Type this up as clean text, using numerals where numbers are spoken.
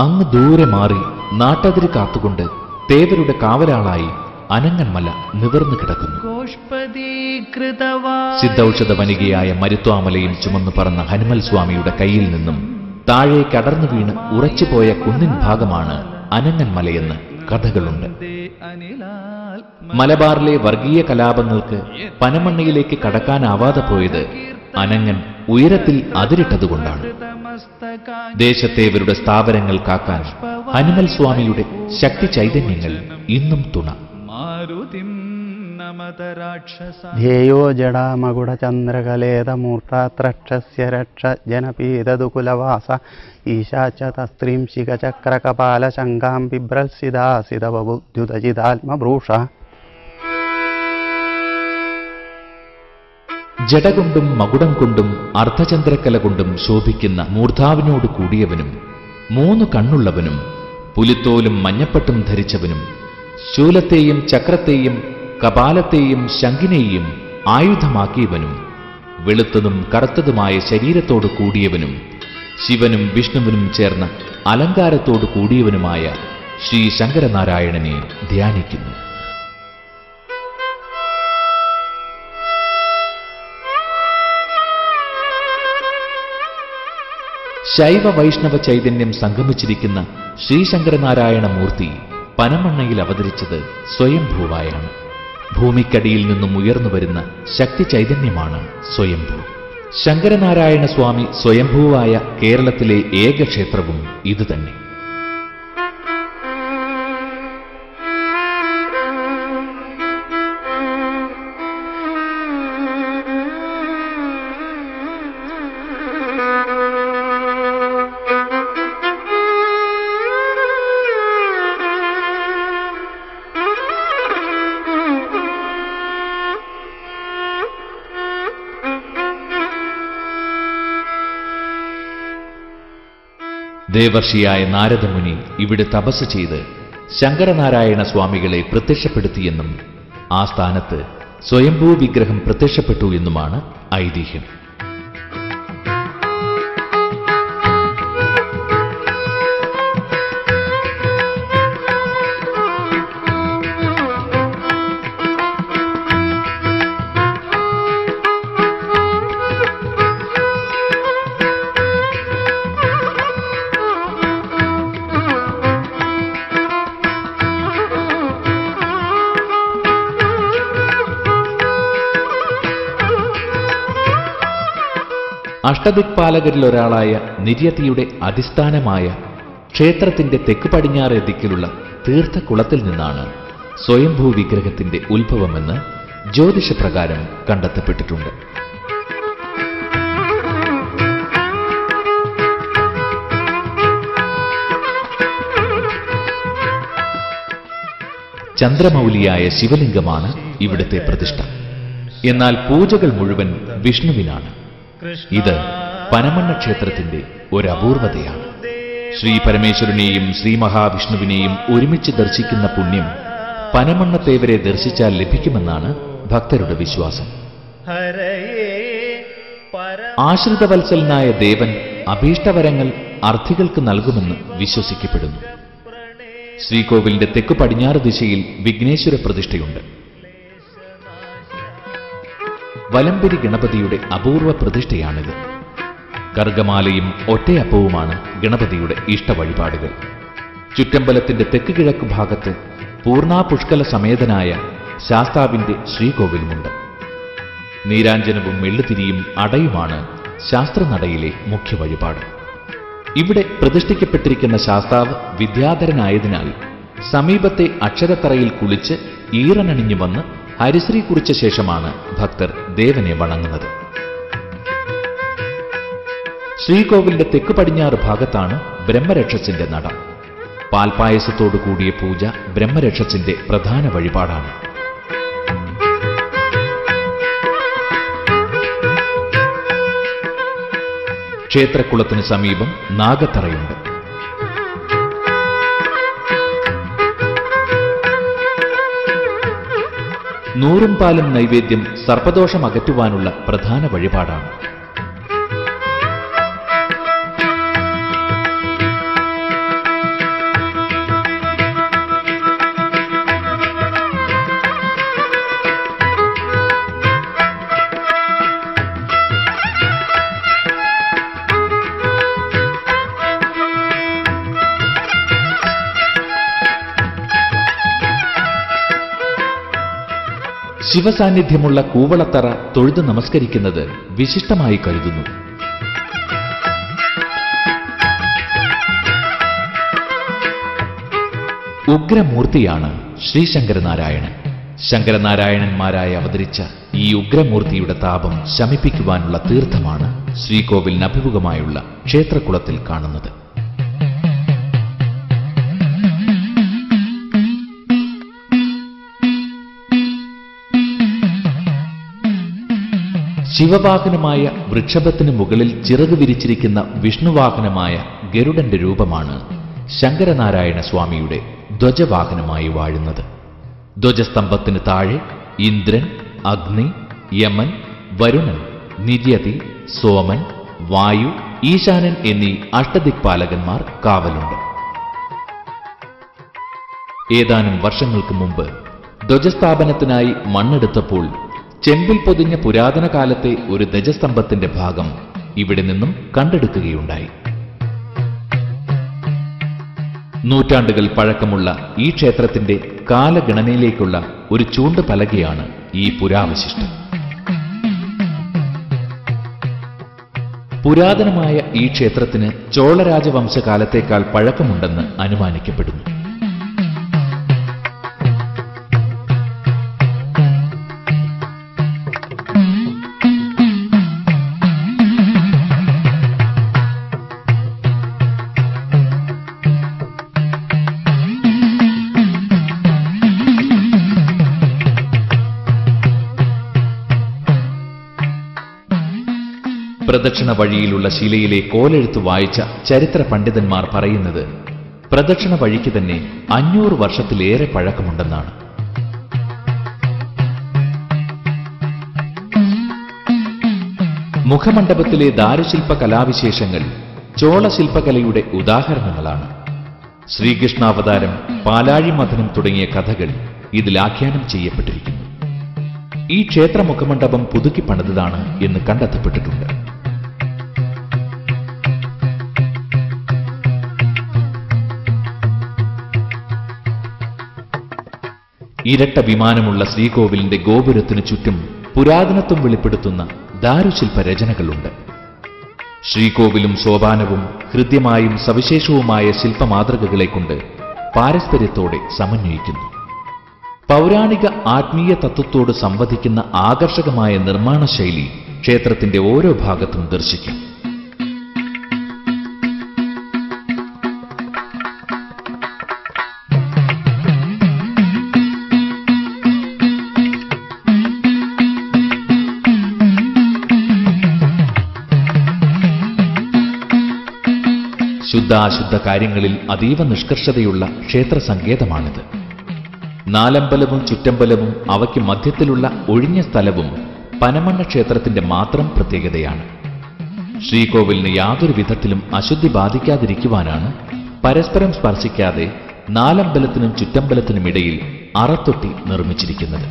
അങ്ങ് ദൂരെ മാറി നാട്ടതിര് കാത്തുകൊണ്ട് തേവരുടെ കാവലാളായി അനങ്ങന്മല നിവർന്നു കിടക്കുന്നു. സിദ്ധൌഷധ വനികയായ മരുത്വാമലയും ചുമന്നു പറന്ന ഹനുമൽ സ്വാമിയുടെ കയ്യിൽ നിന്നും താഴേക്ക് അടർന്നു വീണ് ഉറച്ചുപോയ കുന്നിൻ ഭാഗമാണ് അനങ്ങന്മലയെന്ന് കഥകളുണ്ട്. മലബാറിലെ വർഗീയ കലാപങ്ങൾക്ക് പനമണ്ണയിലേക്ക് കടക്കാനാവാതെ പോയത് അനങ്ങൻ ഉയരത്തിൽ അതിരിട്ടതുകൊണ്ടാണ്. ദേശത്തേവരുടെ സ്ഥാപനങ്ങൾ കാക്കാൻ ഹനുമൽ സ്വാമിയുടെ ശക്തി ചൈതന്യങ്ങൾ ഇന്നും തുണ. ധ്യേയോ ജടാമകുടചന്ദ്രകലേതമൂർത്താത്രക്ഷസ്യ രക്ഷ ജനപീതദുകുലവാസ ഈശാച തസ്ത്രീം ശിഖചക്രകപാലശങ്കാം ബിഭ്രത്സിദാസിതവബുദ്ധ്യുതജിതാത്മഭ്രൂഷ. ജട കൊണ്ടും മകുടം കൊണ്ടും അർദ്ധചന്ദ്രക്കല കൊണ്ടും ശോഭിക്കുന്ന മൂർധാവിനോട് കൂടിയവനും 3 കണ്ണുള്ളവനും പുലിത്തോലും മഞ്ഞപ്പട്ടും ധരിച്ചവനും ശൂലത്തെയും ചക്രത്തെയും കപാലത്തെയും ശംഖിനെയും ആയുധമാക്കിയവനും വെളുത്തതും കറുത്തതുമായ ശരീരത്തോടു കൂടിയവനും ശിവനും വിഷ്ണുവിനും ചേർന്ന അലങ്കാരത്തോടു കൂടിയവനുമായ ശ്രീ ശങ്കരനാരായണനെ ധ്യാനിക്കുന്നു. ശൈവ വൈഷ്ണവ ചൈതന്യം സംഗമിച്ചിരിക്കുന്ന ശ്രീശങ്കരനാരായണ മൂർത്തി പനമണ്ണയിൽ അവതരിച്ചത് സ്വയംഭൂവായാണ്. ഭൂമിക്കടിയിൽ നിന്നും ഉയർന്നുവരുന്ന ശക്തി ചൈതന്യമാണ് സ്വയംഭൂ. ശങ്കരനാരായണ സ്വാമി സ്വയംഭൂവായ കേരളത്തിലെ ഏക ക്ഷേത്രവും ഇതുതന്നെ. ദേവർഷിയായ നാരദമുനി ഇവിടെ തപസ് ചെയ്ത് ശങ്കരനാരായണ സ്വാമികളെ പ്രത്യക്ഷപ്പെടുത്തിയെന്നും ആ സ്ഥാനത്ത് സ്വയംഭൂ വിഗ്രഹം പ്രത്യക്ഷപ്പെട്ടു എന്നുമാണ് ഐതിഹ്യം. അഷ്ടദിക്പാലകരിലൊരാളായ നിര്യതിയുടെ അടിസ്ഥാനമായ ക്ഷേത്രത്തിന്റെ തെക്ക് പടിഞ്ഞാറ് ദിക്കിലുള്ള തീർത്ഥക്കുളത്തിൽ നിന്നാണ് സ്വയംഭൂ വിഗ്രഹത്തിന്റെ ഉത്ഭവമെന്ന് ജ്യോതിഷപ്രകാരം കണ്ടെത്തപ്പെട്ടിട്ടുണ്ട്. ചന്ദ്രമൗലിയായ ശിവലിംഗമാണ് ഇവിടുത്തെ പ്രതിഷ്ഠ. എന്നാൽ പൂജകൾ മുഴുവൻ വിഷ്ണുവിനാണ്. ഇത് പനമണ്ണ ക്ഷേത്രത്തിന്റെ ഒരു അപൂർവതയാണ്. ശ്രീ പരമേശ്വരനെയും ശ്രീ മഹാവിഷ്ണുവിനെയും ഒരുമിച്ച് ദർശിക്കുന്ന പുണ്യം പനമണ്ണത്തേവരെ ദർശിച്ചാൽ ലഭിക്കുമെന്നാണ് ഭക്തരുടെ വിശ്വാസം. ആശ്രിതവത്സലനായ ദേവൻ അഭീഷ്ടവരങ്ങൾ അർത്ഥികൾക്ക് നൽകുമെന്ന് വിശ്വസിക്കപ്പെടുന്നു. ശ്രീകോവിലിന്റെ തെക്കു പടിഞ്ഞാറ് ദിശയിൽ വിഘ്നേശ്വര പ്രതിഷ്ഠയുണ്ട്. വലംപുരി ഗണപതിയുടെ അപൂർവ പ്രതിഷ്ഠയാണിത്. കർഗമാലയും ഒറ്റയപ്പവുമാണ് ഗണപതിയുടെ ഇഷ്ടവഴിപാടുകൾ. ചുറ്റമ്പലത്തിന്റെ തെക്ക് കിഴക്ക് ഭാഗത്ത് പൂർണാപുഷ്കല സമേതനായ ശാസ്താവിന്റെ ശ്രീകോവിലുമുണ്ട്. നീരാഞ്ജനവും എള്ളുതിരിയും അടയുമാണ് ശാസ്ത്രനടയിലെ മുഖ്യ വഴിപാട്. ഇവിടെ പ്രതിഷ്ഠിക്കപ്പെട്ടിരിക്കുന്ന ശാസ്താവ് വിദ്യാധരനായതിനാൽ സമീപത്തെ അക്ഷരത്തറയിൽ കുളിച്ച് ഈറനണിഞ്ഞു വന്ന് ഹരിശ്രീ കുറിച്ച ശേഷമാണ് ഭക്തർ ദേവനെ വണങ്ങുന്നത്. ശ്രീകോവിലിന്റെ തെക്ക് പടിഞ്ഞാറ് ഭാഗത്താണ് ബ്രഹ്മരക്ഷസിന്റെ നട. പാൽപായസത്തോടു കൂടിയ പൂജ ബ്രഹ്മരക്ഷസിന്റെ പ്രധാന വഴിപാടാണ്. ക്ഷേത്രക്കുളത്തിന് സമീപം നാഗത്തറയുണ്ട്. നൂറും പാലും നൈവേദ്യം സർപ്പദോഷം അകറ്റുവാനുള്ള പ്രധാന വഴിപാടാണ്. ശിവസാന്നിധ്യമുള്ള കൂവളത്തറ തൊഴുതു നമസ്കരിക്കുന്നത് വിശിഷ്ടമായി കരുതുന്നു. ഉഗ്രമൂർത്തിയാണ് ശ്രീശങ്കരനാരായണൻ. ശങ്കരനാരായണന്മാരായി അവതരിച്ച ഈ ഉഗ്രമൂർത്തിയുടെ താപം ശമിപ്പിക്കുവാനുള്ള തീർത്ഥമാണ് ശ്രീകോവിലിന് അഭിമുഖമായുള്ള ക്ഷേത്രകുളത്തിൽ കാണുന്നത്. ശിവവാഹനമായ വൃക്ഷഭത്തിന് മുകളിൽ ചിറകു വിരിച്ചിരിക്കുന്ന വിഷ്ണുവാഹനമായ ഗരുഡന്റെ രൂപമാണ് ശങ്കരനാരായണ സ്വാമിയുടെ ധ്വജവാഹനമായി വാഴുന്നത്. ധ്വജസ്തംഭത്തിന് താഴെ ഇന്ദ്രൻ, അഗ്നി, യമൻ, വരുണൻ, നിര്യതി, സോമൻ, വായു, ഈശാനൻ എന്നീ അഷ്ടദിക്പാലകന്മാർ കാവലുണ്ട്. ഏതാനും വർഷങ്ങൾക്ക് മുമ്പ് ധ്വജസ്ഥാപനത്തിനായി മണ്ണെടുത്തപ്പോൾ ചെമ്പിൽ പൊതിഞ്ഞ പുരാതന കാലത്തെ ഒരു ധ്വജസ്തംഭത്തിന്റെ ഭാഗം ഇവിടെ നിന്നും കണ്ടെടുക്കുകയുണ്ടായി. നൂറ്റാണ്ടുകൾ പഴക്കമുള്ള ഈ ക്ഷേത്രത്തിന്റെ കാലഗണനയിലേക്കുള്ള ഒരു ചൂണ്ടുപലകയാണ് ഈ പുരാവശിഷ്ടം. പുരാതനമായ ഈ ക്ഷേത്രത്തിന് ചോളരാജവംശകാലത്തേക്കാൾ പഴക്കമുണ്ടെന്ന് അനുമാനിക്കപ്പെടുന്നു. പ്രദക്ഷിണ വഴിയിലുള്ള ശിലയിലെ കോലെഴുത്ത് വായിച്ച ചരിത്ര പണ്ഡിതന്മാർ പറയുന്നത് പ്രദക്ഷിണ വഴിക്ക് തന്നെ 500 വർഷത്തിലേറെ പഴക്കമുണ്ടെന്നാണ്. മുഖമണ്ഡപത്തിലെ ദാരുശില്പ കലാവിശേഷങ്ങൾ ചോള ശില്പകലയുടെ ഉദാഹരണങ്ങളാണ്. ശ്രീകൃഷ്ണാവതാരം, പാലാഴി മഥനം തുടങ്ങിയ കഥകൾ ഇതിൽ ആഖ്യാനം ചെയ്യപ്പെട്ടിരിക്കുന്നു. ഈ ക്ഷേത്ര മുഖമണ്ഡപം പുതുക്കി പണിതാണ് എന്ന് കണ്ടെത്തപ്പെട്ടിട്ടുണ്ട്. ഇരട്ട വിമാനമുള്ള ശ്രീകോവിലിന്റെ ഗോപുരത്തിനു ചുറ്റും പുരാതനത്വം വെളിപ്പെടുത്തുന്ന ദാരുശില്പ രചനകളുണ്ട്. ശ്രീകോവിലും സോപാനവും ഹൃദ്യമായും സവിശേഷവുമായ ശില്പമാതൃകകളെ കൊണ്ട് പാരസ്പര്യത്തോടെ സമന്വയിക്കുന്നു. പൗരാണിക ആത്മീയ തത്വത്തോട് സംവദിക്കുന്ന ആകർഷകമായ നിർമ്മാണ ശൈലി ക്ഷേത്രത്തിന്റെ ഓരോ ഭാഗത്തും ദർശിക്കാം. ശുദ്ധാശുദ്ധ കാര്യങ്ങളിൽ അതീവ നിഷ്കർഷതയുള്ള ക്ഷേത്ര സങ്കേതമാണിത്. നാലമ്പലവും ചുറ്റമ്പലവും അവയ്ക്ക് മധ്യത്തിലുള്ള ഒഴിഞ്ഞ സ്ഥലവും പനമണ്ണ ക്ഷേത്രത്തിന്റെ മാത്രം പ്രത്യേകതയാണ്. ശ്രീകോവിലിന് യാതൊരു വിധത്തിലും അശുദ്ധി ബാധിക്കാതിരിക്കുവാനാണ് പരസ്പരം സ്പർശിക്കാതെ നാലമ്പലത്തിനും ചുറ്റമ്പലത്തിനുമിടയിൽ അറത്തൊട്ടി നിർമ്മിച്ചിരിക്കുന്നത്.